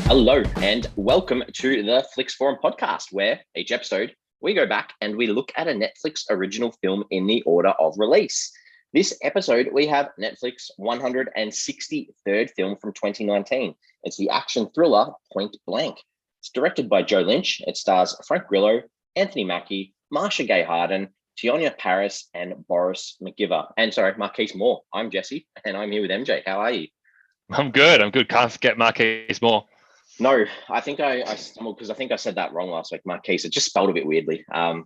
Hello and welcome to the Flix Forum podcast, where each episode we go back and we look at a Netflix original film in the order of release. This episode, we have Netflix 163rd film from 2019. It's the action thriller Point Blank. It's directed by Joe Lynch. It stars Frank Grillo, Anthony Mackie, Marcia Gay Harden, Teyonah Parris, and Boris McGiver. And sorry, Markice Moore. I'm Jesse, and I'm here with MJ. How are you? I'm good. Can't forget Markice Moore. No, I think I stumbled because I think I said that wrong last week. Markice, it just spelled a bit weirdly. Can't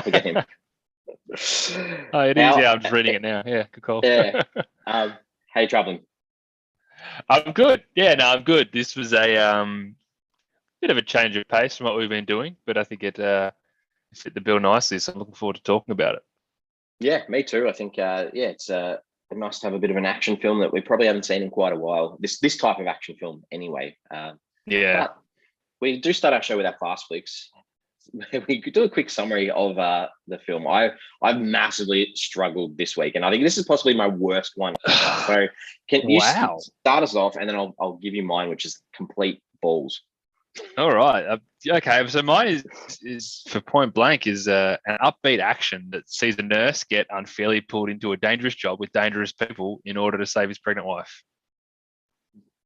forget him. Oh, it is. Yeah, I'm just reading it now. Yeah, good call. Yeah. How you traveling? I'm good. Yeah, no, I'm good. This was a bit of a change of pace from what we've been doing, but I think it fit the bill nicely. So I'm looking forward to talking about it. Yeah, me too. I think it's nice to have a bit of an action film that we probably haven't seen in quite a while. This type of action film, anyway. Yeah. But we do start our show with our Fast Flicks. We could do a quick summary of the film. I've massively struggled this week, and I think this is possibly my worst one. So can you start us off, and then I'll give you mine, which is complete balls. All right. Okay. So mine is for Point Blank is an upbeat action that sees a nurse get unfairly pulled into a dangerous job with dangerous people in order to save his pregnant wife.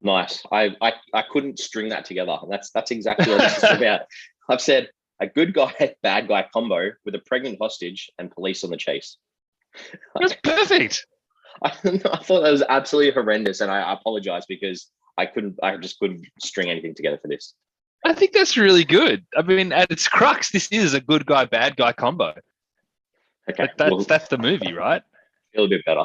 Nice. I couldn't string that together. That's exactly what this is about. I've said a good guy, bad guy combo with a pregnant hostage and police on the chase. That's perfect. I thought that was absolutely horrendous, and I apologize because I just couldn't string anything together for this. I think that's really good. I mean, at its crux, this is a good guy, bad guy combo. Okay. That's the movie, right? Feel a bit better.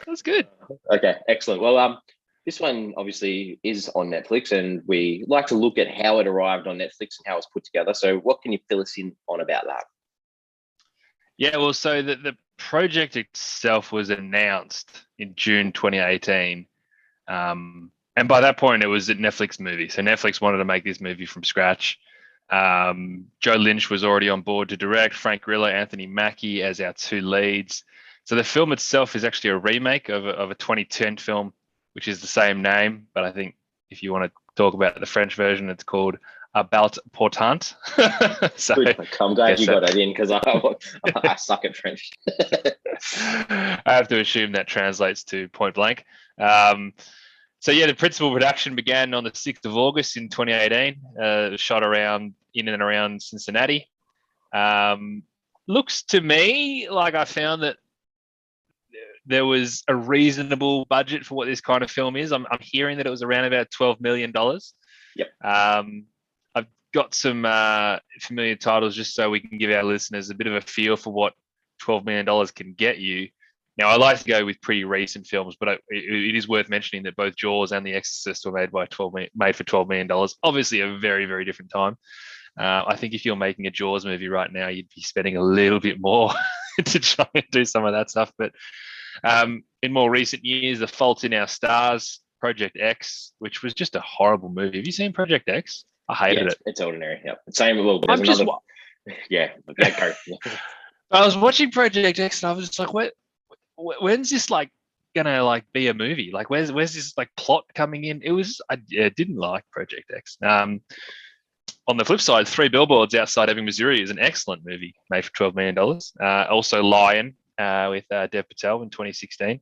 That's good. Okay, excellent. Well, this one obviously is on Netflix, and we like to look at how it arrived on Netflix and how it's put together. So what can you fill us in on about that? Yeah, well, so the project itself was announced in June 2018. And by that point, it was a Netflix movie. So Netflix wanted to make this movie from scratch. Joe Lynch was already on board to direct, Frank Grillo, Anthony Mackie as our two leads. So the film itself is actually a remake of a 2010 film, which is the same name. But I think if you want to talk about the French version, it's called About Portant. So I'm glad you got that in because I suck at French. I have to assume that translates to Point Blank. So yeah, the principal production began on the 6th of August in 2018, shot in and around Cincinnati. Looks to me like I found that there was a reasonable budget for what this kind of film is. I'm hearing that it was around about $12 million. Yep. I've got some familiar titles just so we can give our listeners a bit of a feel for what $12 million can get you. Now, I like to go with pretty recent films, but it is worth mentioning that both Jaws and The Exorcist were made for $12 million. Obviously, a very, very different time. I think if you're making a Jaws movie right now, you'd be spending a little bit more to try and do some of that stuff. But in more recent years, The Fault in Our Stars, Project X, which was just a horrible movie. Have you seen Project X? I hated it. It's ordinary. Yeah. Same. Well, there's another. Yeah. Go. I was watching Project X and I was just like, when's this like gonna like be a movie? Like where's this like plot coming in? I didn't like Project X. On the flip side, 3 Billboards Outside Ebbing, Missouri is an excellent movie made for $12 million. Also Lion with Dev Patel in 2016.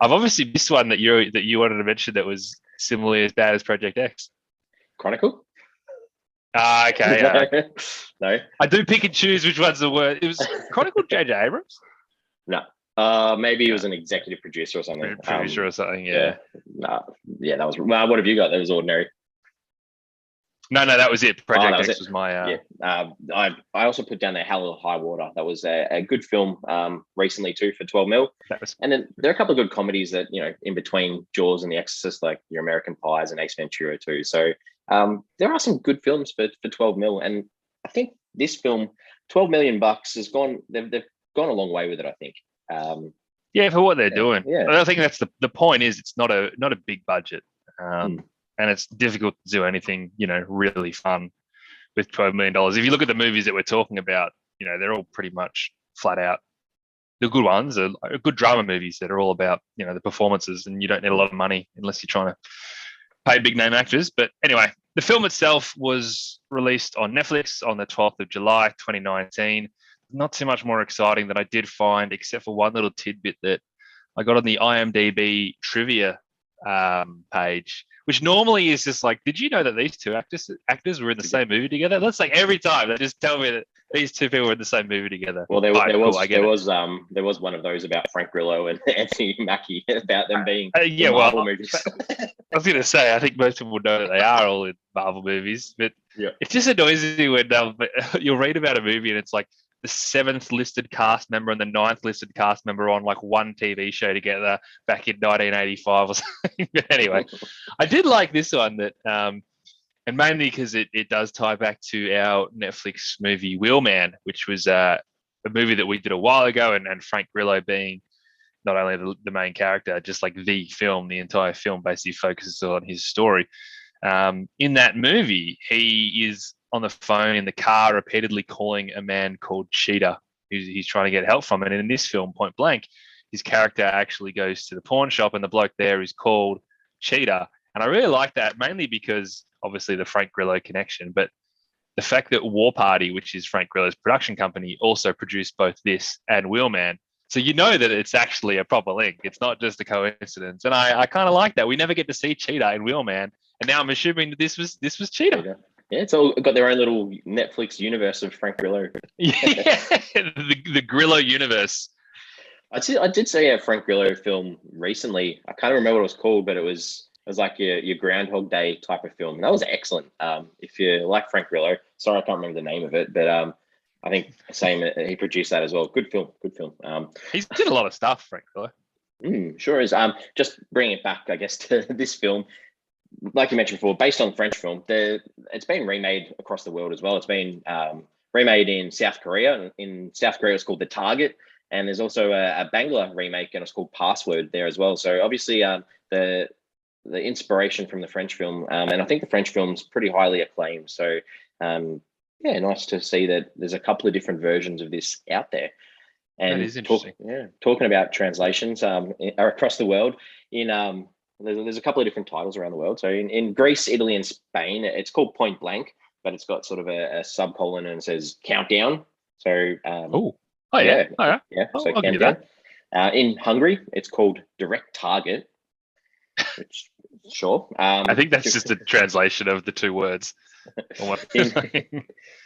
I've obviously missed one that you wanted to mention that was similarly as bad as Project X. Chronicle? Okay. No. I do pick and choose which one's the worst. It was Chronicle J.J. Abrams? No. Maybe he was an executive producer or something. Producer or something, yeah. That was. Well, what have you got? That was ordinary. No, that was it. Project X was my. I also put down there Hell or High Water. That was a good film recently too for 12 mil. And then there are a couple of good comedies that in between Jaws and The Exorcist, like Your American Pies and Ace Ventura too. So there are some good films for 12 mil, and I think this film, $12 million, has gone. They've gone a long way with it. I think. For what they're doing. Yeah. I think that's the point. Is it's not a big budget. And it's difficult to do anything, really fun with $12 million. If you look at the movies that we're talking about, they're all pretty much flat out. The good ones are good drama movies that are all about, the performances, and you don't need a lot of money unless you're trying to pay big name actors. But anyway, the film itself was released on Netflix on the 12th of July, 2019. Not too much more exciting that I did find, except for one little tidbit that I got on the IMDb trivia page, which normally is just like, did you know that these two actors were in the same movie together? That's like every time they just tell me that these two people were in the same movie together. Well, there was one of those about Frank Grillo and Anthony Mackie about them being Marvel movies. I was going to say, I think most people know that they are all in Marvel movies, but it just annoys me when you'll read about a movie and it's like the 7th listed cast member and the 9th listed cast member on like one TV show together back in 1985 or something. But anyway, I did like this one that, and mainly because it does tie back to our Netflix movie Wheelman, which was a movie that we did a while ago, and Frank Grillo being not only the main character, just like the entire film basically focuses on his story. In that movie, he is on the phone in the car repeatedly calling a man called Cheetah, who he's trying to get help from. And in this film, Point Blank, his character actually goes to the pawn shop and the bloke there is called Cheetah. And I really like that, mainly because obviously the Frank Grillo connection, but the fact that War Party, which is Frank Grillo's production company, also produced both this and Wheelman. So you know that it's actually a proper link. It's not just a coincidence. And I kind of like that. We never get to see Cheetah in Wheelman. And now I'm assuming that this was Cheetah. Yeah, it's all got their own little Netflix universe of Frank Grillo. Yeah, the Grillo universe. I did see a Frank Grillo film recently. I can't remember what it was called, but it was like your Groundhog Day type of film. And that was excellent. If you like Frank Grillo, sorry I can't remember the name of it, but I think he produced that as well. Good film. He's did a lot of stuff, Frank Grillo. Sure is. Just bringing it back, I guess, to this film. Like you mentioned before, based on French film, it's been remade across the world as well. It's been remade in South Korea. In South Korea, it's called The Target. And there's also a Bangla remake, and it's called Password there as well. So obviously the inspiration from the French film, and I think the French film's pretty highly acclaimed. So nice to see that there's a couple of different versions of this out there. And that is interesting. Talking about translations across the world, there's a couple of different titles around the world. So in Greece, Italy, and Spain, it's called Point Blank, but it's got sort of a subcolon and it says Countdown. So all right. So Countdown. In Hungary, it's called Direct Target. Which sure. I think that's just a translation of the two words.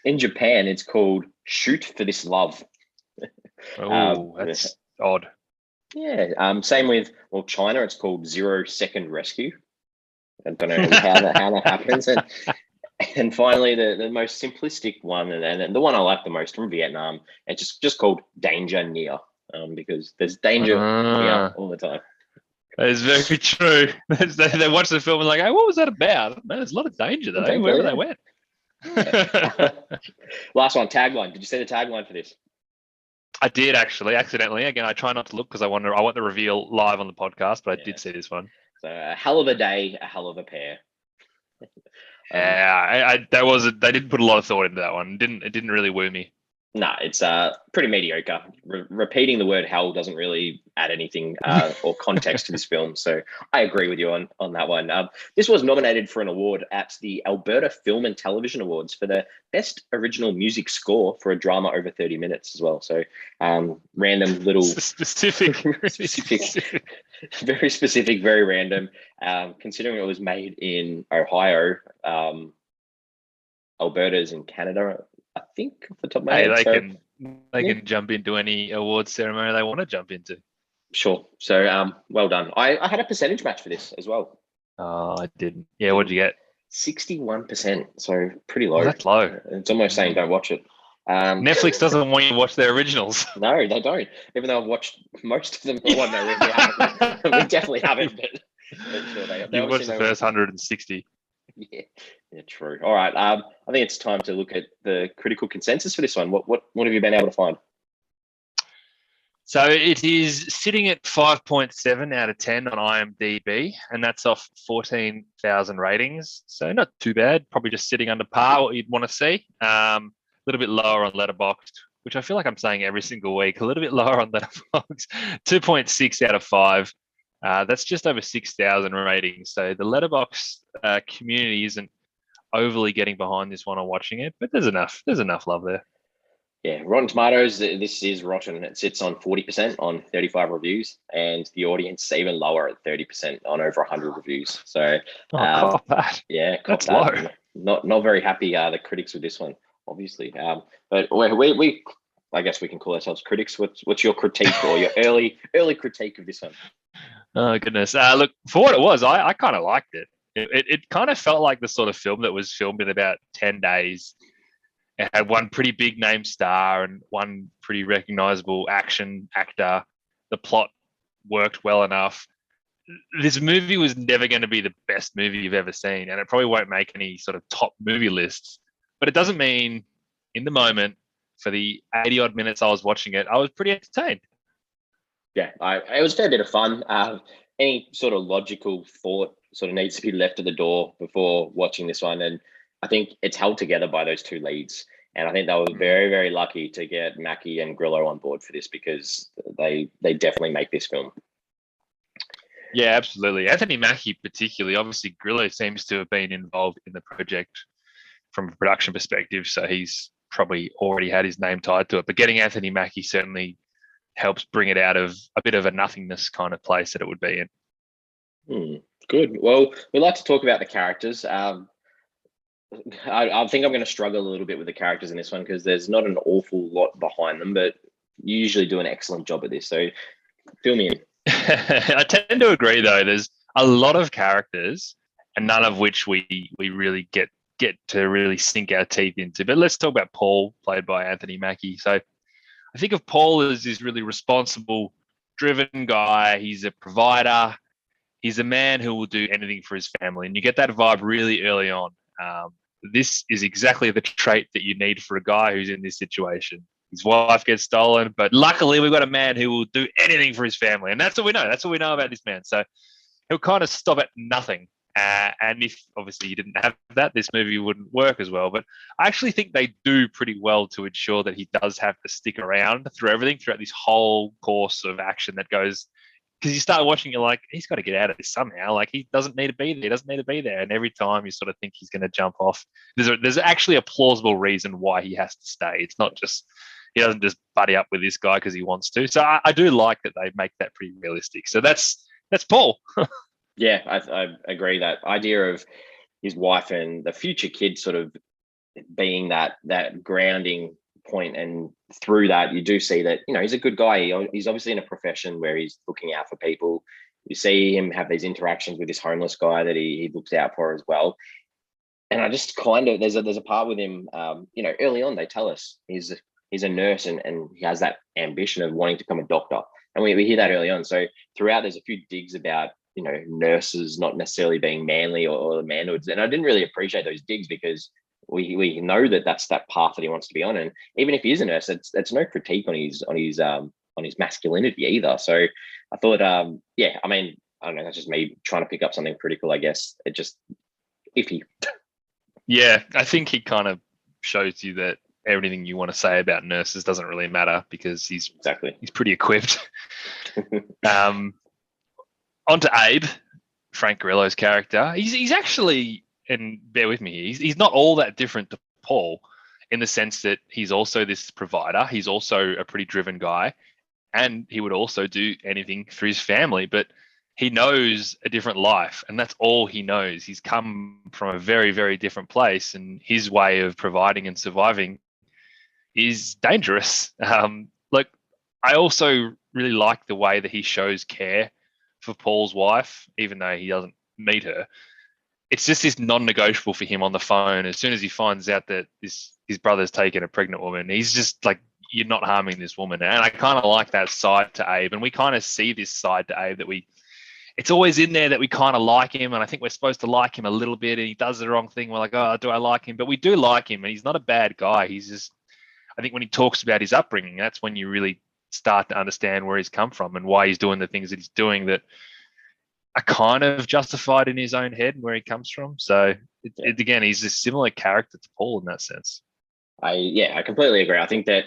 in Japan, it's called Shoot for This Love. That's odd. Yeah. Same with China. It's called 0 Second Rescue. I don't know how that happens. And finally, the most simplistic one, and the one I like the most from Vietnam, it's just called Danger Near, because there's danger near all the time. That is very true. They watch the film and like, hey, what was that about? Man, there's a lot of danger though, wherever they went. Yeah. Last one, tagline. Did you see the tagline for this? I did actually, accidentally. Again, I try not to look because I want the reveal live on the podcast, but I did see this one. So a hell of a day, a hell of a pair. They didn't put a lot of thought into that one. It didn't really woo me. No, it's pretty mediocre. Repeating the word hell doesn't really add anything or context to this film. So I agree with you on that one. This was nominated for an award at the Alberta Film and Television Awards for the Best Original Music Score for a drama over 30 minutes as well. So random little... Specific. Very specific, very random. Considering it was made in Ohio, Alberta's in Canada, I think, off the top of my head. They can jump into any awards ceremony they want to jump into. Sure. So, well done. I had a percentage match for this as well. Oh, I didn't. Yeah, what did you get? 61%. So pretty low. Oh, that's low. It's almost saying don't watch it. Netflix doesn't want you to watch their originals. No, they don't. Even though I've watched most of them. Well, no, we haven't. We definitely haven't. But sure, they watched the first 160. Yeah, true. All right. I think it's time to look at the critical consensus for this one. What have you been able to find? So it is sitting at 5.7 out of 10 on IMDb, and that's off 14,000 ratings. So not too bad. Probably just sitting under par, what you'd want to see. A little bit lower on Letterboxd, which I feel like I'm saying every single week. A little bit lower on Letterboxd. 2.6 out of 5. That's just over 6,000 ratings. So the Letterboxd community isn't overly getting behind this one or watching it, but there's enough love there. Yeah, Rotten Tomatoes, this is rotten. It sits on 40% on 35 reviews, and the audience is even lower at 30% on over 100 reviews. So, Cop that. Yeah, that's low. Not very happy the critics with this one, obviously. But we I guess we can call ourselves critics. What's your critique or your early critique of this one? Oh goodness! Look, for what it was, I kind of liked it. It kind of felt like the sort of film that was filmed in about 10 days. It had one pretty big name star and one pretty recognizable action actor. The plot worked well enough. This movie was never going to be the best movie you've ever seen, and it probably won't make any sort of top movie lists. But it doesn't mean in the moment, for the 80 odd minutes I was watching it, I was pretty entertained. Yeah, it was a fair bit of fun. Any sort of logical thought sort of needs to be left at the door before watching this one. And I think it's held together by those two leads. And I think they were very, very lucky to get Mackie and Grillo on board for this, because they definitely make this film. Yeah, absolutely. Anthony Mackie particularly. Obviously, Grillo seems to have been involved in the project from a production perspective, so he's probably already had his name tied to it. But getting Anthony Mackie certainly helps bring it out of a bit of a nothingness kind of place that it would be in. Good. Well, we like to talk about the characters. I think I'm going to struggle a little bit with the characters in this one, because there's not an awful lot behind them, but you usually do an excellent job at this. So fill me in. I tend to agree, though. There's a lot of characters, and none of which we really get to really sink our teeth into. But let's talk about Paul, played by Anthony Mackie. So I think of Paul as this really responsible, driven guy. He's a provider. He's a man who will do anything for his family. And you get that vibe really early on. This is exactly the trait that you need for a guy who's in this situation. His wife gets stolen, but luckily we've got a man who will do anything for his family. And that's what we know. That's what we know about this man. So he'll kind of stop at nothing. And if obviously you didn't have that, this movie wouldn't work as well. But I actually think they do pretty well to ensure that he does have to stick around through everything, throughout this whole course of action that goes. Because you start watching, you're like, he's got to get out of this somehow. Like, he doesn't need to be there. He doesn't need to be there. And every time you sort of think he's going to jump off, there's actually a plausible reason why he has to stay. It's not just, he doesn't just buddy up with this guy because he wants to. So I do like that they make that pretty realistic. So that's Paul. Yeah, I agree. That idea of his wife and the future kid sort of being that grounding point, and through that you do see that, you know, he's a good guy. He's obviously in a profession where he's looking out for people. You see him have these interactions with this homeless guy that he looks out for as well. And I just kind of, there's a part with him, you know, early on they tell us he's a nurse, and he has that ambition of wanting to become a doctor, and we hear that early on. So throughout there's a few digs about, you know, nurses not necessarily being manly or the manhoods, and I didn't really appreciate those digs, because we know that that's that path that he wants to be on. And even if he is a nurse, it's no critique on his masculinity either. So I thought, yeah, I mean, I don't know, that's just me trying to pick up something critical, I guess. It just iffy. Yeah, I think he kind of shows you that everything you want to say about nurses doesn't really matter, because he's pretty equipped. On to Abe, Frank Grillo's character. He's actually, and bear with me here, he's not all that different to Paul, in the sense that he's also this provider. He's also a pretty driven guy, and he would also do anything for his family, but he knows a different life, and that's all he knows. He's come from a very, very different place, and his way of providing and surviving is dangerous. Like, I also really like the way that he shows care for Paul's wife, even though he doesn't meet her. It's just this non-negotiable for him on the phone. As soon as he finds out that his brother's taken a pregnant woman, he's just like, you're not harming this woman. And I kind of like that side to Abe. And we kind of see this side to Abe that it's always in there that we kind of like him. And I think we're supposed to like him a little bit, and he does the wrong thing. We're like, oh, do I like him? But we do like him, and he's not a bad guy. He's just, I think when he talks about his upbringing, that's when you really start to understand where he's come from and why he's doing the things that he's doing that are kind of justified in his own head and where he comes from. So again, he's a similar character to Paul in that sense. I completely agree. I think that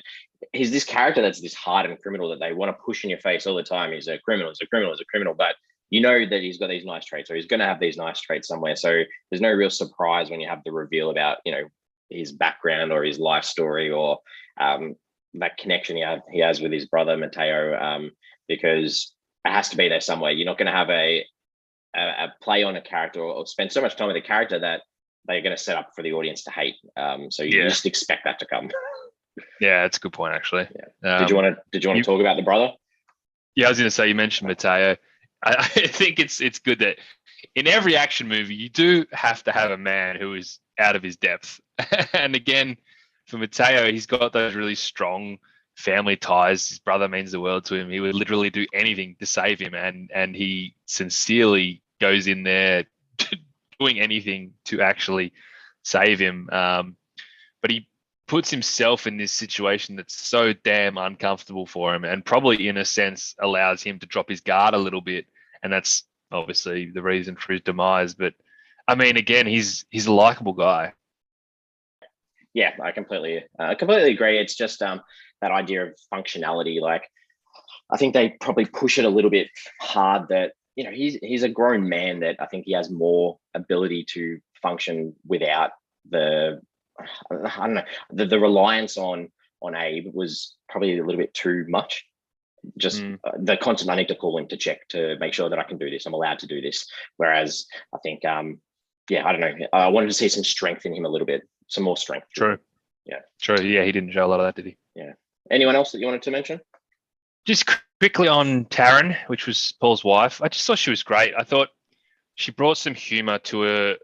he's this character that's this hardened criminal that they want to push in your face all the time. He's a criminal, he's a criminal, he's a criminal. But you know that he's got these nice traits, or he's going to have these nice traits somewhere. So there's no real surprise when you have the reveal about, his background or his life story, or that connection he has with his brother Mateo, because it has to be there somewhere. You're not going to have a play on a character, or spend so much time with a character that they're going to set up for the audience to hate. So you just expect that to come. Yeah, that's a good point, actually. Yeah. Did you want to talk about the brother? Yeah, I was going to say, you mentioned Mateo. I think it's good that in every action movie you do have to have a man who is out of his depth. And again, for Mateo, he's got those really strong family ties. His brother means the world to him. He would literally do anything to save him, and he sincerely goes in there doing anything to actually save him. But he puts himself in this situation that's so damn uncomfortable for him, and probably in a sense allows him to drop his guard a little bit. And that's obviously the reason for his demise. But I mean, again, he's a likable guy. Yeah, I completely agree. It's just that idea of functionality. Like, I think they probably push it a little bit hard that, he's a grown man, that I think he has more ability to function without the the reliance on Abe was probably a little bit too much. Just the constant, I need to call him to check to make sure that I can do this, I'm allowed to do this. Whereas I think, I don't know, I wanted to see some strength in him a little bit, some more strength. True. Yeah. True. Yeah, he didn't show a lot of that, did he? Yeah. Anyone else that you wanted to mention? Just quickly on Taryn, which was Paul's wife. I just thought she was great. I thought she brought some humor to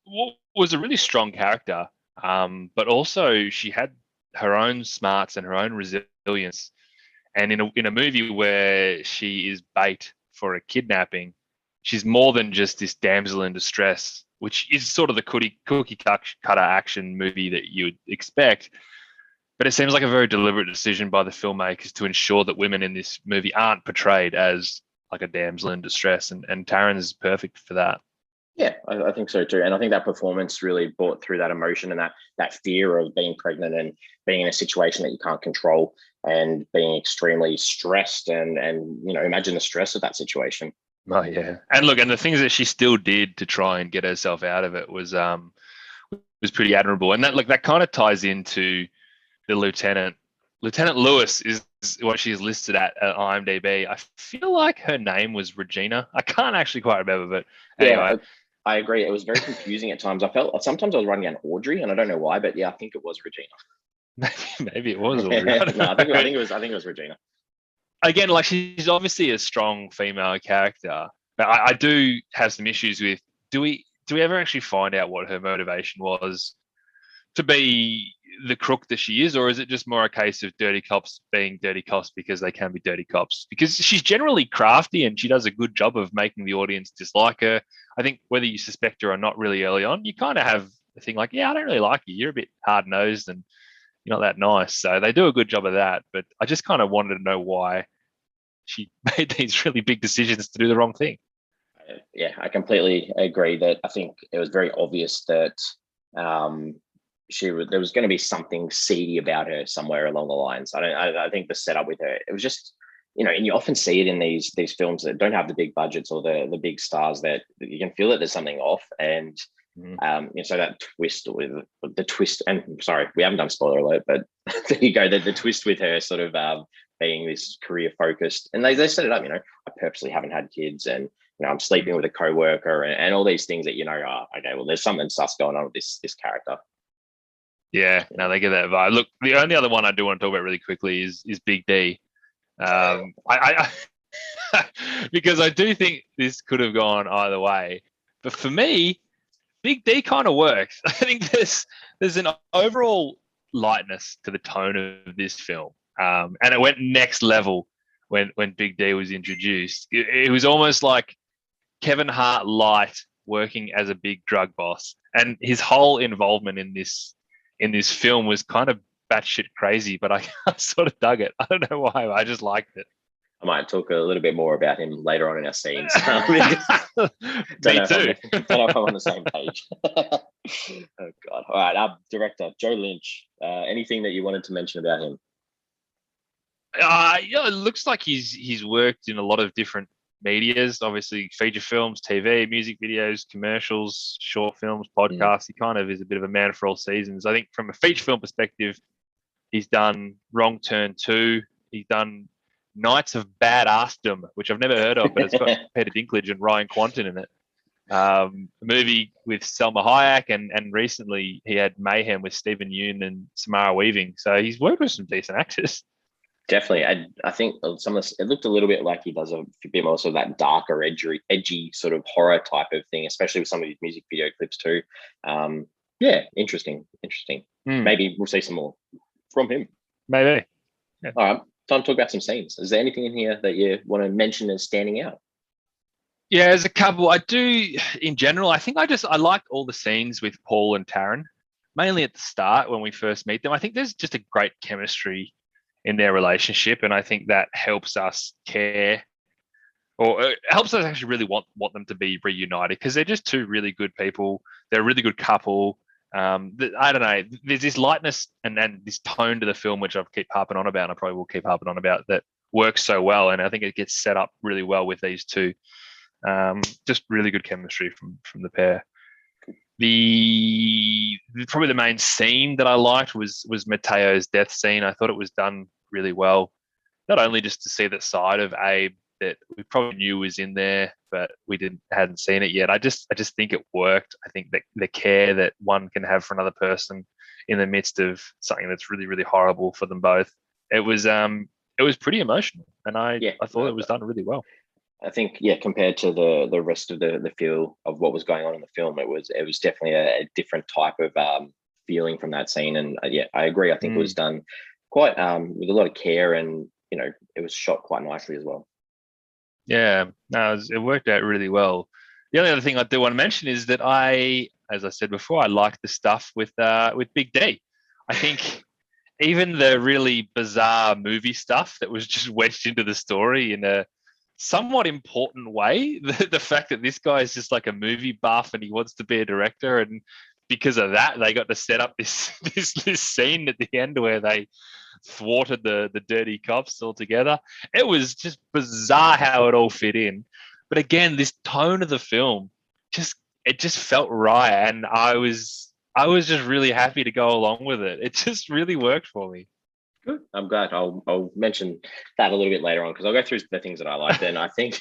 what was a really strong character, but also she had her own smarts and her own resilience. And in a movie where she is bait for a kidnapping, she's more than just this damsel in distress, which is sort of the cookie cutter action movie that you would expect. But it seems like a very deliberate decision by the filmmakers to ensure that women in this movie aren't portrayed as like a damsel in distress. And Taryn is perfect for that. Yeah, I think so too. And I think that performance really brought through that emotion and that fear of being pregnant and being in a situation that you can't control and being extremely stressed and imagine the stress of that situation. Oh yeah. And look, and the things that she still did to try and get herself out of it was pretty admirable. And that kind of ties into the Lieutenant Lewis is what she's listed at IMDb. I feel like her name was Regina. I can't actually quite remember, but anyway. Yeah, I agree. It was very confusing at times. I felt sometimes I was running down Audrey, and I don't know why, but yeah, I think it was Regina. Maybe it was Audrey. No, I think it was Regina. Again, like, she's obviously a strong female character. But I do have some issues with, do we ever actually find out what her motivation was to be the crook that she is, or is it just more a case of dirty cops being dirty cops because they can be dirty cops? Because she's generally crafty and she does a good job of making the audience dislike her. I think whether you suspect her or not really early on, you kind of have a thing like, yeah, I don't really like you. You're a bit hard-nosed and you're not that nice. So they do a good job of that. But I just kind of wanted to know why she made these really big decisions to do the wrong thing. Yeah, I completely agree that I think it was very obvious that there was going to be something seedy about her somewhere along the lines. I think the setup with her, it was just, and you often see it in these films that don't have the big budgets or the big stars, that you can feel that there's something off. And so that twist with the twist, and sorry, we haven't done spoiler alert, but there you go, the twist with her sort of being this career focused, and they set it up, I purposely haven't had kids, and I'm sleeping with a coworker, and all these things that okay, well, there's something sus going on with this character. Yeah, no, they get that vibe. Look, the only other one I do want to talk about really quickly is Big D. I because I do think this could have gone either way, but for me, Big D kind of works. I think there's an overall lightness to the tone of this film, and it went next level when Big D was introduced. It was almost like Kevin Hart light working as a big drug boss, and his whole involvement in this film was kind of batshit crazy, but I sort of dug it. I don't know why, I just liked it. I might talk a little bit more about him later on in our scenes. Me too. Don't know if I'm on the same page. Oh God! All right, our director Joe Lynch. Anything that you wanted to mention about him? Yeah, it looks like he's worked in a lot of different medias, obviously feature films, TV, music videos, commercials, short films, podcasts. He kind of is a bit of a man for all seasons. I think from a feature film perspective, he's done Wrong Turn 2. He's done Knights of Badassdom, which I've never heard of, but it's got Peter Dinklage and Ryan Quanten in it. A movie with Selma Hayek, and recently he had Mayhem with Stephen Yeun and Samara Weaving. So he's worked with some decent actors. Definitely. I think some of this, it looked a little bit like he does a bit more sort of that darker, edgy sort of horror type of thing, especially with some of his music video clips too. Yeah, interesting. Maybe we'll see some more from him. Maybe. Yeah. All right, time to talk about some scenes. Is there anything in here that you want to mention as standing out? Yeah, there's a couple. I do, in general, I think I like all the scenes with Paul and Taryn, mainly at the start when we first meet them. I think there's just a great chemistry in their relationship, and I think that helps us care, or it helps us actually really want them to be reunited, because they're just two really good people. They're a really good couple. I don't know. There's this lightness and this tone to the film, which I'll keep harping on about, and I probably will keep harping on about, that works so well, and I think it gets set up really well with these two. Just really good chemistry from the pair. Probably the main scene that I liked was Mateo's death scene. I thought it was done really well. Not only just to see that side of Abe that we probably knew was in there, but we hadn't seen it yet. I just think it worked. I think that the care that one can have for another person in the midst of something that's really, really horrible for them both. It was pretty emotional, and I thought it was done really well. I think, compared to the rest of the feel of what was going on in the film, it was definitely a different type of feeling from that scene. And I agree. I think it was done quite with a lot of care, and it was shot quite nicely as well. Yeah, no, it worked out really well. The only other thing I do want to mention is that as I said before, I liked the stuff with Big D. I think even the really bizarre movie stuff that was just wedged into the story in a somewhat important way, the fact that this guy is just like a movie buff and he wants to be a director, and because of that they got to set up this scene at the end where they thwarted the dirty cops altogether. It was just bizarre how it all fit in, but again, this tone of the film just felt right, and I was just really happy to go along with it. It just really worked for me. Good. I'm glad. I'll mention that a little bit later on, because I'll go through the things that I liked. And I think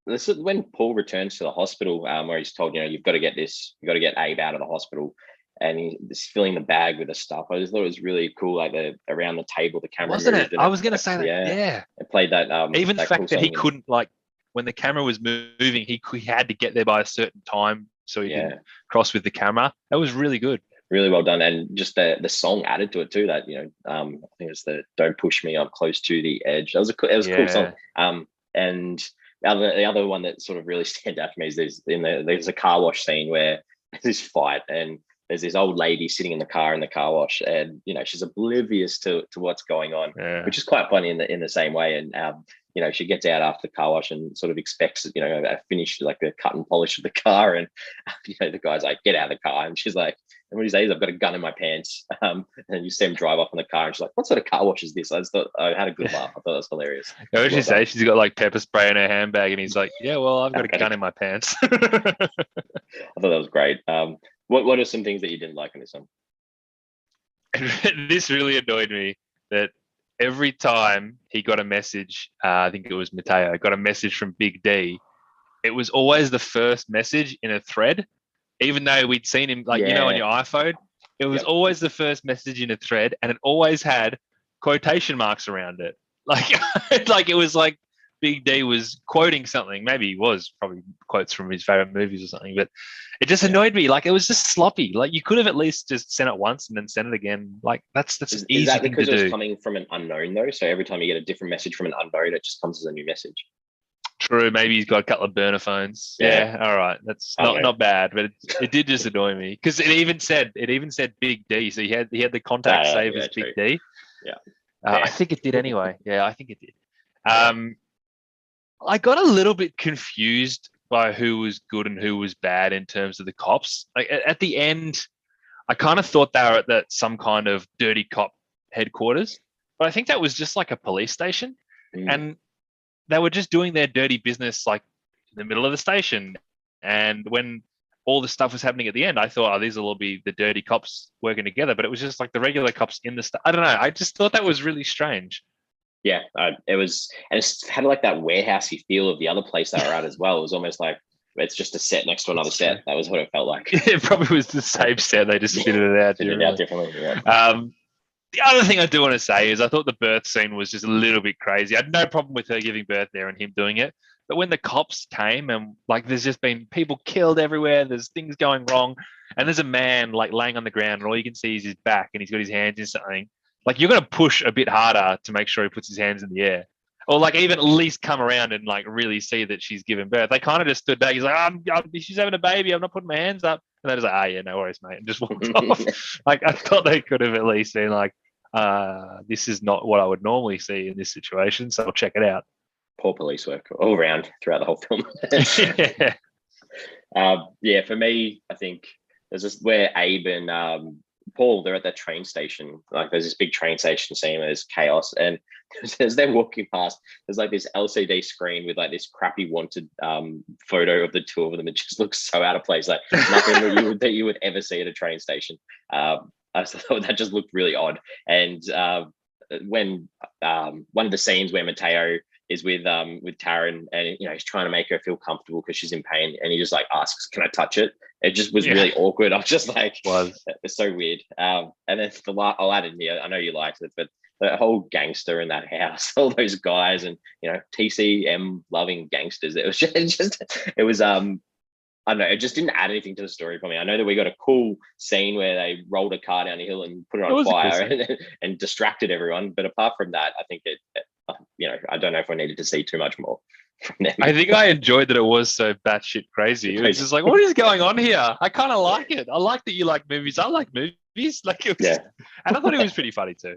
this is when Paul returns to the hospital, where he's told, you've got to get Abe out of the hospital, and he's filling the bag with the stuff. I just thought it was really cool, like around the table, the camera. Wasn't it? I was going to say that. Yeah. It played that. Even that the fact cool that he couldn't, like, when the camera was moving, he had to get there by a certain time so he could cross with the camera. That was really good. Really well done, and just the song added to it too. That I think it's the "Don't Push Me, I'm Close to the Edge." That was a cool song. And the other one that sort of really stands out for me is there's a car wash scene where there's this fight, and there's this old lady sitting in the car wash, and she's oblivious to what's going on, which is quite funny in the same way. And she gets out after the car wash and sort of expects a finish, like the cut and polish of the car, and the guy's like, "Get out of the car," and she's like, and what he says, "I've got a gun in my pants," and you see him drive off in the car, and she's like, "What sort of car wash is this?" I just thought, I had a good laugh. I thought that was hilarious. What did she say? She's got like pepper spray in her handbag, and he's like, "Yeah, well, I've got a gun in my pants." I thought that was great. What are some things that you didn't like in this one? This really annoyed me, that every time he got a message, I think it was Mateo, got a message from Big D, it was always the first message in a thread, even though we'd seen him, on your iPhone. It was always the first message in a thread, and it always had quotation marks around it. Like, like it was like Big D was quoting something. Maybe he was probably quotes from his favorite movies or something, but it just annoyed me. Like, it was just sloppy. Like, you could have at least just sent it once and then sent it again. Like, that's an easy thing to do. Is that because it was coming from an unknown though? So every time you get a different message from an unknown, it just comes as a new message. True. Maybe he's got a couple of burner phones. Yeah. All right. That's not bad, but it did just annoy me, because it even said Big D. So he had the contact save as Big D. Yeah. I think it did anyway. Yeah, I think it did. I got a little bit confused by who was good and who was bad in terms of the cops. Like at the end, I kind of thought they were at some kind of dirty cop headquarters, but I think that was just like a police station. And they were just doing their dirty business like in the middle of the station. And when all the stuff was happening at the end, I thought, oh, these will all be the dirty cops working together. But it was just like the regular cops in the stuff. I don't know. I just thought that was really strange. Yeah, it was, and it's had like that warehousey feel of the other place they were at as well. It was almost like it's just a set next to another set. That was what it felt like. It probably was the same set. They just fitted it out. Fitted it out differently. Yeah. The other thing I do want to say is I thought the birth scene was just a little bit crazy. I had no problem with her giving birth there and him doing it. But when the cops came and like there's just been people killed everywhere, there's things going wrong, and there's a man like laying on the ground and all you can see is his back and he's got his hands in something. Like you're going to push a bit harder to make sure he puts his hands in the air. Or like even at least come around and like really see that she's giving birth. They kind of just stood back. He's like, she's having a baby. I'm not putting my hands up. And they're just like, yeah, no worries, mate. And just walked off. Like I thought they could have at least been like, this is not what I would normally see in this situation. So I'll check it out. Poor police work all around throughout the whole film. Yeah, for me, I think there's this where Abe and Paul, they're at that train station. Like there's this big train station scene where there's chaos. And as they're walking past, there's like this LCD screen with like this crappy wanted photo of the two of them. It just looks so out of place. Like nothing that you would ever see at a train station. I thought that just looked really odd. And when one of the scenes where Mateo is with Taryn and he's trying to make her feel comfortable because she's in pain and he just like asks, can I touch it? It just was really awkward. I was just like, it's so weird. And then I'll add in here, I know you liked it, but the whole gangster in that house, all those guys and TCM loving gangsters, it was I don't know, it just didn't add anything to the story for me. I know that we got a cool scene where they rolled a car down a hill and put it on fire and distracted everyone. But apart from that, I think I don't know if I needed to see too much more from them. I think I enjoyed that it was so batshit crazy. It was just like, what is going on here? I kind of like it. I like that you like movies. I like movies. Like it was, and I thought it was pretty funny too.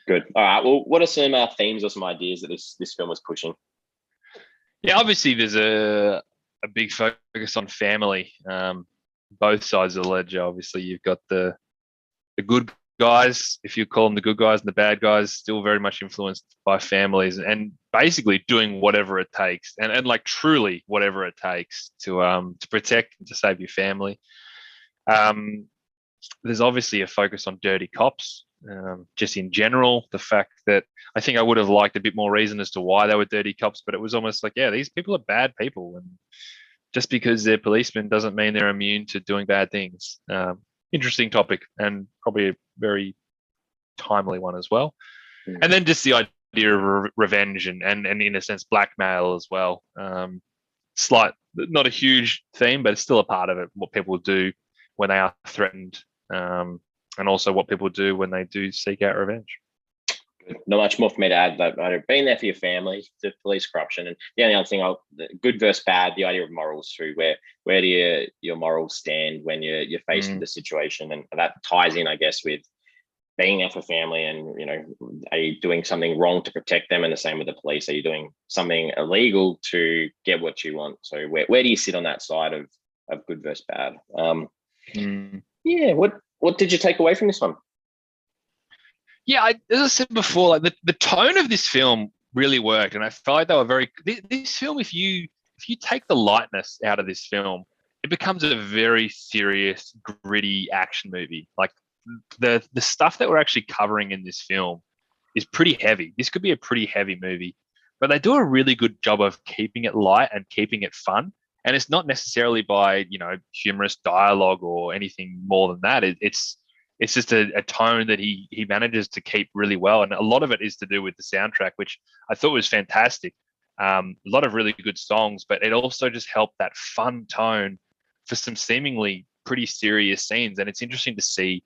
Good. All right. Well, what are some themes or some ideas that this film was pushing? Yeah, obviously there's a big focus on family. Both sides of the ledger. Obviously, you've got the good guys, if you call them the good guys, and the bad guys, still very much influenced by families and basically doing whatever it takes, and like truly whatever it takes to protect and to save your family. There's obviously a focus on dirty cops. Just in general, the fact that I think I would have liked a bit more reason as to why they were dirty cops, but it was almost like, yeah, these people are bad people, and just because they're policemen doesn't mean they're immune to doing bad things. Interesting topic and probably a very timely one as well. And then just the idea of revenge and in a sense blackmail as well. Slight, not a huge theme, but it's still a part of it. What people do when they are threatened. And also what people do when they do seek out revenge. Not much more for me to add. But being there for your family, the police corruption, and the only other thing, good versus bad, the idea of morals too. Where do your morals stand when you're faced with the situation, and that ties in, I guess, with being there for family. And are you doing something wrong to protect them? And the same with the police. Are you doing something illegal to get what you want? So where do you sit on that side of good versus bad? Yeah. What did you take away from this one? Yeah, as I said before, like the tone of this film really worked, and I felt like they were very. This film, if you take the lightness out of this film, it becomes a very serious, gritty action movie. Like the stuff that we're actually covering in this film is pretty heavy. This could be a pretty heavy movie, but they do a really good job of keeping it light and keeping it fun. And it's not necessarily by humorous dialogue or anything more than that. It's just a tone that he manages to keep really well, and a lot of it is to do with the soundtrack, which I thought was fantastic. A lot of really good songs, but it also just helped that fun tone for some seemingly pretty serious scenes. And it's interesting to see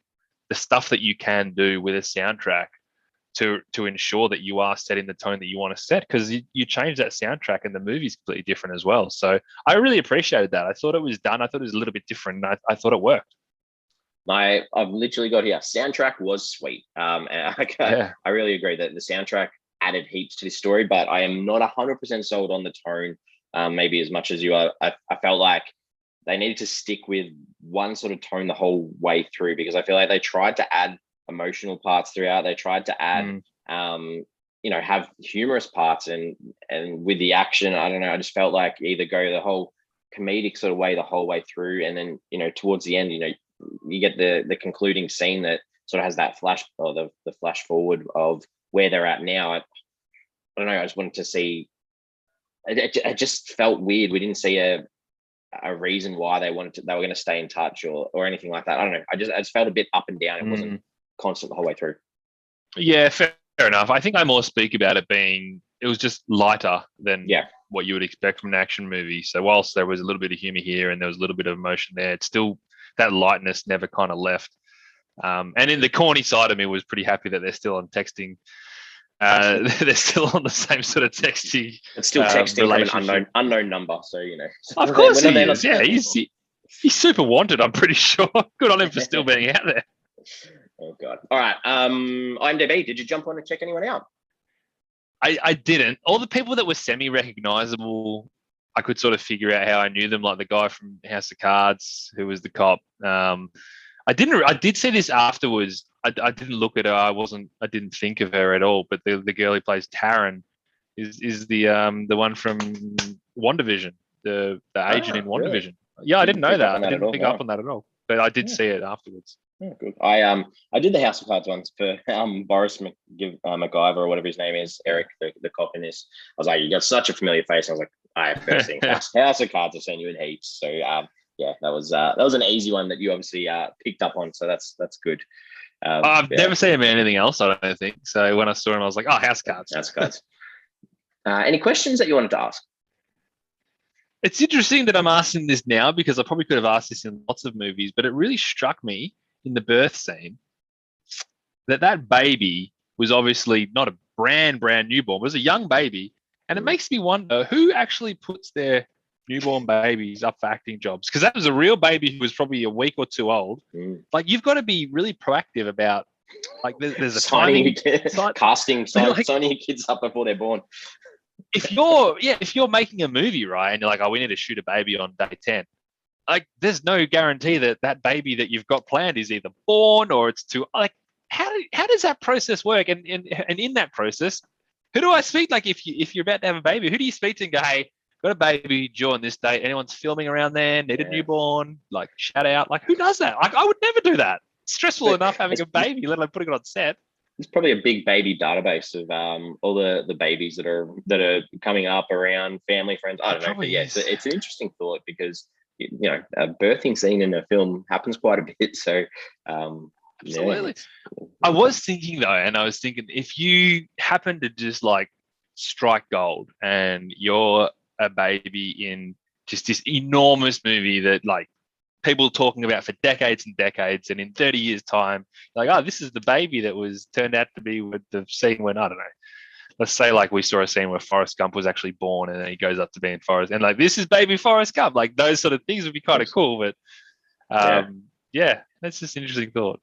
the stuff that you can do with a soundtrack to ensure that you are setting the tone that you want to set, because you change that soundtrack and the movie's completely different as well. So I really appreciated that. I thought it was done. I thought it was a little bit different. And I thought it worked. I've literally got here. Soundtrack was sweet. And I really agree that the soundtrack added heaps to this story, but I am not 100% sold on the tone, maybe as much as you are. I felt like they needed to stick with one sort of tone the whole way through, because I feel like they tried to add emotional parts throughout. They tried to add, have humorous parts and with the action, I don't know, I just felt like either go the whole comedic sort of way the whole way through, and then towards the end, you get the concluding scene that sort of has that flash or the flash forward of where they're at now. I don't know. I just wanted to see. It just felt weird. We didn't see a reason why they were going to stay in touch or anything like that. I don't know. I just felt a bit up and down. It wasn't constant the whole way through. Yeah, fair enough. I think I more speak about it was just lighter than what you would expect from an action movie. So whilst there was a little bit of humor here and there was a little bit of emotion there, it's still that lightness never kind of left. And in the corny side of me was pretty happy that they're still on texting. They're still on the same sort of texting. It's still texting from an unknown number, so Of course he is. Yeah, he's super wanted. I'm pretty sure. Good on him for still being out there. Oh god! All right. IMDb. Did you jump on and check anyone out? I didn't. All the people that were semi-recognizable, I could sort of figure out how I knew them, like the guy from House of Cards who was the cop. I did see this afterwards. I didn't look at her. I didn't think of her at all. But the girl who plays Taryn is the one from WandaVision, the agent in WandaVision. Really? Yeah, I didn't know that. I didn't pick up on that at all. But I did see it afterwards. Oh, good. I did the House of Cards once for Boris McGiver or whatever his name is, Eric, the cop in this. I was like, you got such a familiar face. I was like, I have first thing House of Cards. I've seen you in heaps. So yeah, that was an easy one that you obviously picked up on. So that's good. I've never seen him in anything else, I don't think. So when I saw him, I was like, oh, House of Cards. House of Cards. Any questions that you wanted to ask? It's interesting that I'm asking this now because I probably could have asked this in lots of movies, but it really struck me in the birth scene that baby was obviously not a brand newborn. It was a young baby. And it makes me wonder who actually puts their newborn babies up for acting jobs, because that was a real baby who was probably a week or two old. Like, you've got to be really proactive about, like, there's a signing casting, signing your kids up before they're born. If you're making a movie, right, and you're like, oh, we need to shoot a baby on day 10, like, there's no guarantee that baby that you've got planned is either born or it's too, like, how does that process work? And in that process, who do I speak? Like, if you're about to have a baby, who do you speak to and go, hey, got a baby due on this date, anyone's filming around there, need a newborn, like, shout out. Like, who does that? Like, I would never do that. It's stressful enough having a baby, let alone putting it on set. There's probably a big baby database of all the babies that are coming up around family, friends. I don't know, but yeah, it's an interesting thought because a birthing scene in a film happens quite a bit. So absolutely. Yeah. I was thinking though, and I was thinking if you happen to just like strike gold and you're a baby in just this enormous movie that like people talking about for decades and decades, and in 30 years time, like, oh, this is the baby that was turned out to be with the scene when, I don't know, let's say like we saw a scene where Forrest Gump was actually born and then he goes up to being Forrest, and like, this is baby Forrest Gump. Like, those sort of things would be kind of cool, but yeah, that's just an interesting thought.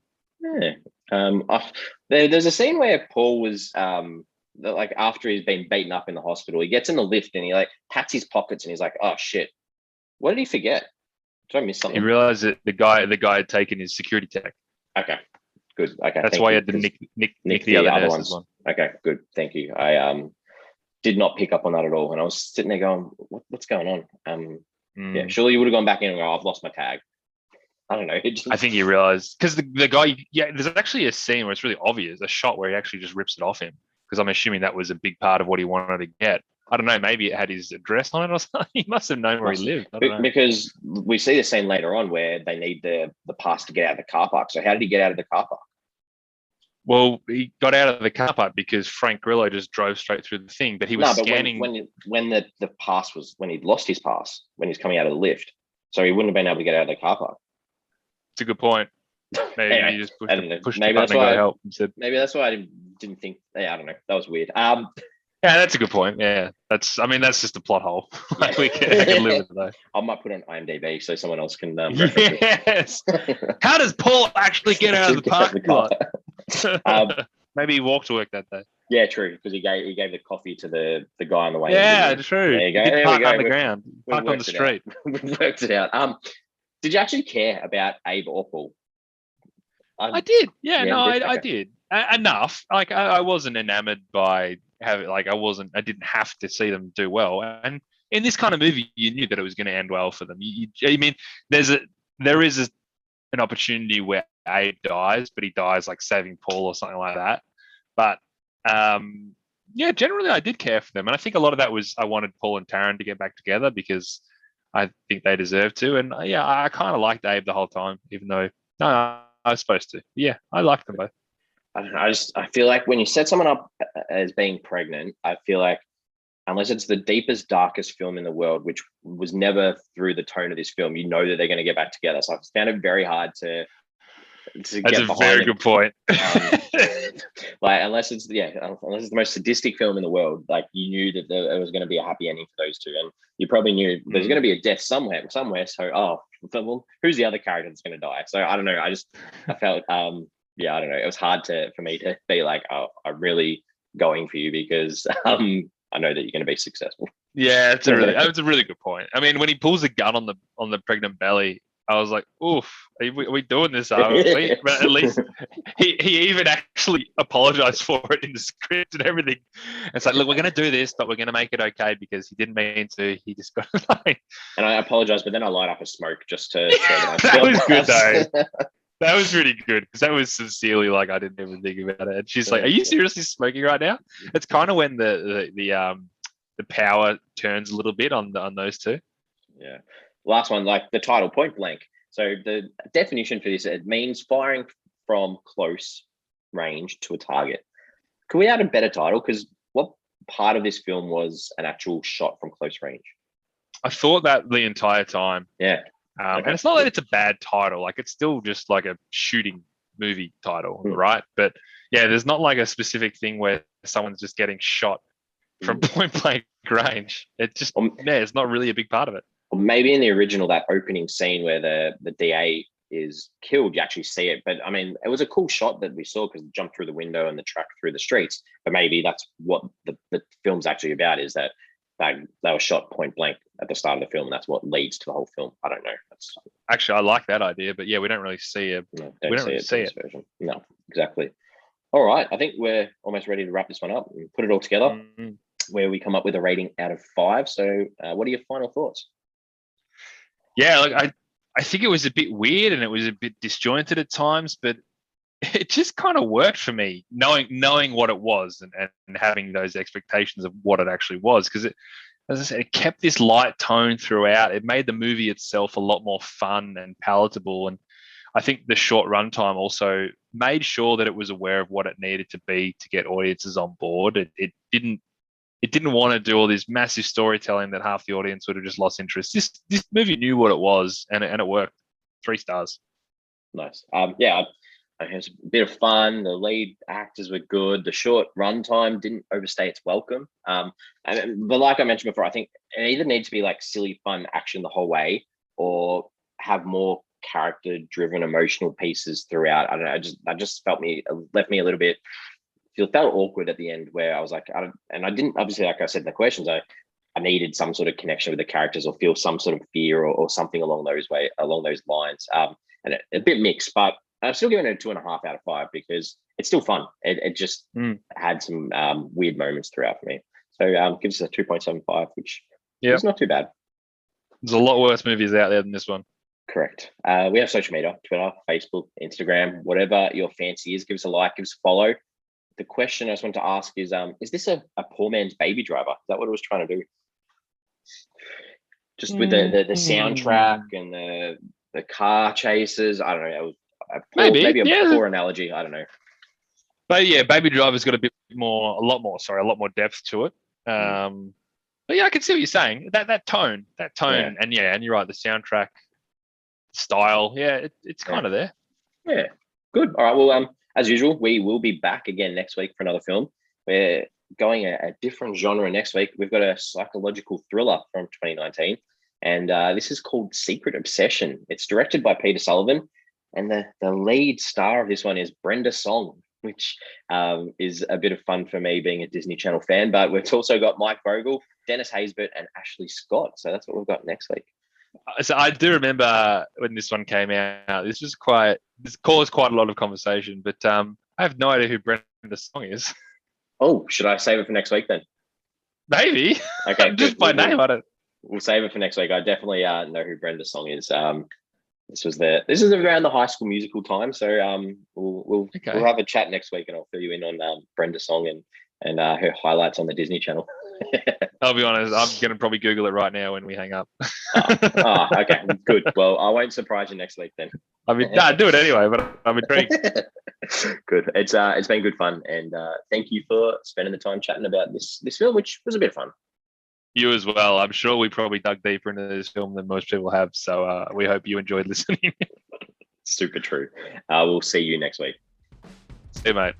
There's a scene where Paul was like, after he's been beaten up in the hospital, he gets in the lift and he like pats his pockets and he's like, oh shit, what did he forget? Did I miss something? He realized that the guy had taken his security tech. Okay, good. Okay, that's why he had to nick the other ones. One. Okay, good. Thank you. I did not pick up on that at all, and I was sitting there going, "What's going on?" Yeah, surely you would have gone back in and go, "I've lost my tag." I don't know. I think he realized because the guy. Yeah, there's actually a scene where it's really obvious, a shot where he actually just rips it off him, because I'm assuming that was a big part of what he wanted to get. I don't know, maybe it had his address on it or something. He must have known where he lived. I don't know. Because we see the scene later on where they need the pass to get out of the car park. So how did he get out of the car park? Well, he got out of the car park because Frank Grillo just drove straight through the thing, but he was scanning. When the pass was, when he'd lost his pass, when he was coming out of the lift. So he wouldn't have been able to get out of the car park. It's a good point. Maybe anyway, he just pushed maybe the button and got help. Maybe that's why I didn't think. Yeah, I don't know. That was weird. Yeah, that's a good point. Yeah, that's just a plot hole. Like, I can live with it though. I might put it on IMDb so someone else can. Yes. How does Paul actually get out of the parking lot? Maybe he walked to work that day. Yeah, true. Because he gave the coffee to the guy on the way. Yeah, true. There you go. He there parked we go. underground. Parked on the street. We worked it out. Did you actually care about Abe or Paul? I did. Yeah, no, I did. Enough. Like, I wasn't enamored by have it like I didn't have to see them do well. And in this kind of movie, you knew that it was going to end well for them. I mean, there is an opportunity where Abe dies, but he dies like saving Paul or something like that. But yeah, generally I did care for them, and I think a lot of that was I wanted Paul and Taryn to get back together because I think they deserve to. And yeah, I kind of liked Abe the whole time, even though no, I was supposed to. Yeah, I liked them both. I don't know. I feel like when you set someone up as being pregnant, I feel like unless it's the deepest, darkest film in the world, which was never through the tone of this film, you know that they're going to get back together. So I found it very hard to That's get a behind very it. good point. Like unless it's the most sadistic film in the world, like you knew that there was going to be a happy ending for those two, and you probably knew there's going to be a death somewhere. So well, who's the other character that's going to die? So I don't know. I felt yeah, I don't know. It was hard for me to be like, oh, I'm really going for you because I know that you're going to be successful. Yeah, that's a really good point. I mean, when he pulls the gun on the pregnant belly, I was like, oof, are we doing this? Are we? But at least he even actually apologized for it in the script and everything. It's like, look, we're going to do this, but we're going to make it okay because he didn't mean to. He just got it like. And I apologize, but then I light up a smoke just to show that that was good though. That was really good because that was sincerely like I didn't even think about it. And she's like, "Are you seriously smoking right now?" It's kind of when the power turns a little bit on those two. Yeah. Last one, like the title, point blank. So the definition for this, it means firing from close range to a target. Can we add a better title? Because what part of this film was an actual shot from close range? I thought that the entire time. Yeah. And it's not that it's a bad title. Like it's still just like a shooting movie title, right? But yeah, there's not like a specific thing where someone's just getting shot from point blank range. It's just it's not really a big part of it. Or maybe in the original, that opening scene where the DA is killed, you actually see it. But I mean, it was a cool shot that we saw because it jumped through the window and the track through the streets. But maybe that's what the film's actually about, is that they were shot point blank at the start of the film, and that's what leads to the whole film. I don't know. Actually, I like that idea, but yeah, we don't really see it. No, we don't really see it. Version. No, exactly. All right, I think we're almost ready to wrap this one up and put it all together, where we come up with a rating out of 5. So, what are your final thoughts? Yeah, like I think it was a bit weird and it was a bit disjointed at times, but it just kind of worked for me, knowing what it was and having those expectations of what it actually was. Because as I said, it kept this light tone throughout. It made the movie itself a lot more fun and palatable. And I think the short runtime also made sure that it was aware of what it needed to be to get audiences on board. It didn't want to do all this massive storytelling that half the audience would have just lost interest. This movie knew what it was, and it worked. 3 stars. Nice. Yeah, it was a bit of fun. The lead actors were good. The short runtime didn't overstay its welcome. But like I mentioned before, I think it either needs to be like silly, fun action the whole way, or have more character-driven, emotional pieces throughout. I don't know. I just left me a little bit. Felt awkward at the end, where I was like, I didn't, obviously, like I said in the questions, I needed some sort of connection with the characters or feel some sort of fear or something along those lines. And a bit mixed, but I'm still giving it a 2.5 out of 5 because it's still fun. It just had some weird moments throughout for me. So gives us a 2.75, which is not too bad. There's a lot worse movies out there than this one. Correct. We have social media, Twitter, Facebook, Instagram, whatever your fancy is. Give us a like, give us a follow. The question I just want to ask is this a poor man's Baby Driver? Is that what it was trying to do? Just with the soundtrack and the car chases. I don't know. It was maybe a poor analogy. I don't know. But yeah, Baby Driver's got a lot more depth to it. But yeah, I can see what you're saying. That tone, and you're right. The soundtrack style, it's kind of there. Yeah, good. All right. Well, as usual, we will be back again next week for another film. We're going a different genre next week. We've got a psychological thriller from 2019, and this is called Secret Obsession. It's directed by Peter Sullivan, and the lead star of this one is Brenda Song, which is a bit of fun for me being a Disney Channel fan. But we've also got Mike Vogel, Dennis Haysbert, and Ashley Scott. So that's what we've got next week. So I do remember when this one came out. This caused quite a lot of conversation. But I have no idea who Brenda Song is. Oh, should I save it for next week then? Maybe. Okay, Just by name, I don't. We'll save it for next week. I definitely know who Brenda's song is. This is around the High School Musical time, so we'll have a chat next week, and I'll fill you in on Brenda's song and her highlights on the Disney Channel. I'll be honest, I'm gonna probably Google it right now when we hang up. Okay, good. Well, I won't surprise you next week then. I mean, do it anyway, but I'm intrigued. Good. It's been good fun, and thank you for spending the time chatting about this film, which was a bit of fun. You as well. I'm sure we probably dug deeper into this film than most people have, so we hope you enjoyed listening. Super true. We'll see you next week. See you, mate.